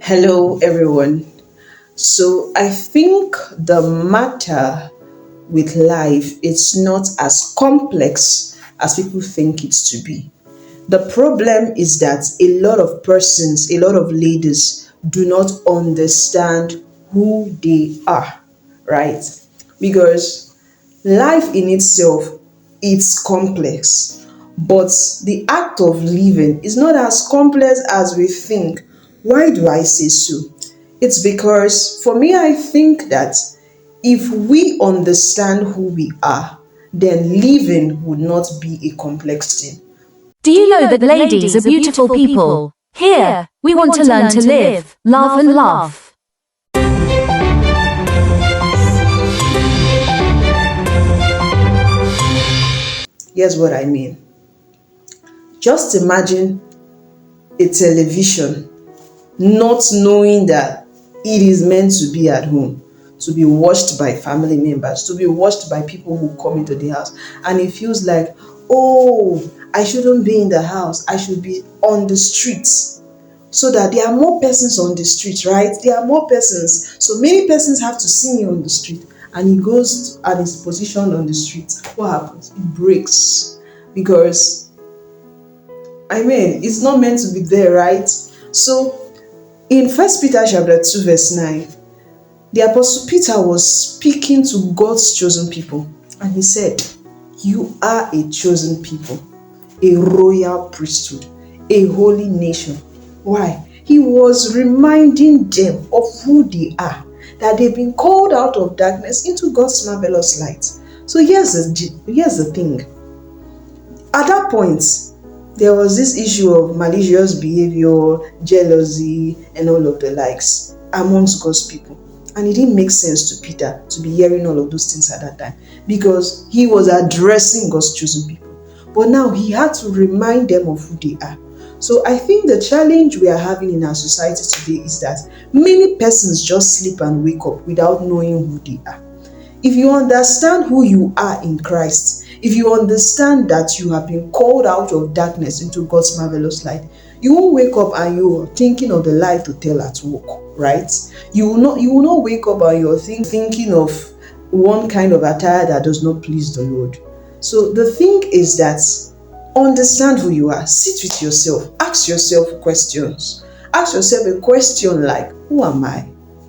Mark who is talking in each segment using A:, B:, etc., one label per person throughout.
A: Hello, everyone. So, I think the matter with life it's not as complex as people think it to be. The problem is that a lot of persons, a lot of ladies do not understand who they are, right? Because life in itself it's complex, but the act of living is not as complex as we think. Why do I say so? It's because for me, I think that if we understand who we are, then living would not be a complex thing.
B: Do you know that ladies are beautiful people? Here, we want to learn to live, laugh and laugh.
A: Here's what I mean. Just imagine a television not knowing that it is meant to be at home, to be watched by family members, to be watched by people who come into the house. And it feels like, oh, I shouldn't be in the house, I should be on the streets. So that there are more persons on the street, right? There are more persons. So many persons have to see me on the street. And he goes and is positioned on the street. What happens? It breaks. Because, it's not meant to be there, right? So in First Peter chapter 2, verse 9, the Apostle Peter was speaking to God's chosen people. And he said, you are a chosen people, a royal priesthood, a holy nation. Why? He was reminding them of who they are, that they've been called out of darkness into God's marvelous light. So here's the thing. At that point, there was this issue of malicious behavior, jealousy, and all of the likes amongst God's people. And it didn't make sense to Peter to be hearing all of those things at that time because he was addressing God's chosen people. But now he had to remind them of who they are. So I think the challenge we are having in our society today is that many persons just sleep and wake up without knowing who they are. If you understand who you are in Christ, if you understand that you have been called out of darkness into God's marvelous light, you won't wake up and you're thinking of the lie to tell at work, right? You will not wake up and you're thinking of one kind of attire that does not please the Lord. So the thing is that understand who you are. Sit with yourself. Ask yourself questions. Ask yourself a question like, who am I?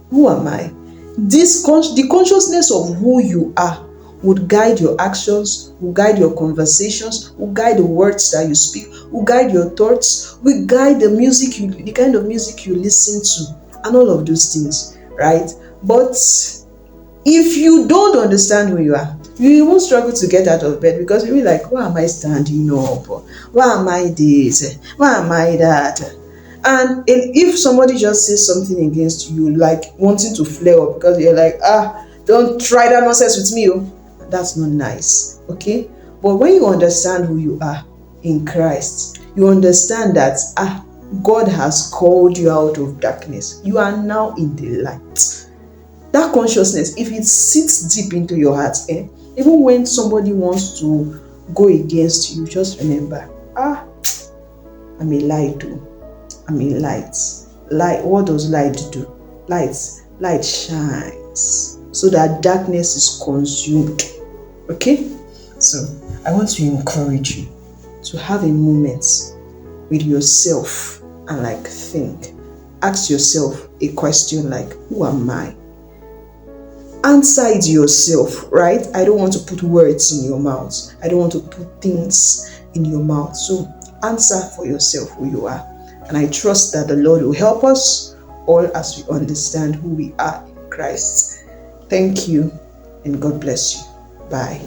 A: Who am I? The consciousness of who you are would guide your actions, will guide your conversations, will guide the words that you speak, will guide your thoughts, will guide the kind of music you listen to, and all of those things, right? But if you don't understand who you are, you won't struggle to get out of bed because you'll be like, why am I standing up? Why am I this? Why am I that? And if somebody just says something against you, like wanting to flare up because you're like, don't try that nonsense with me. That's not nice, okay? But when you understand who you are in Christ, you understand that God has called you out of darkness. You are now in the light. That consciousness, if it sits deep into your heart, even when somebody wants to go against you, just remember, I'm a light too. I'm a light. Light, what does light do? Light shines so that darkness is consumed. Okay? So I want to encourage you to have a moment with yourself and think. Ask yourself a question like, who am I? Answer it yourself, right? I don't want to put words in your mouth. I don't want to put things in your mouth. So answer for yourself who you are. And I trust that the Lord will help us all as we understand who we are in Christ. Thank you and God bless you. Bye.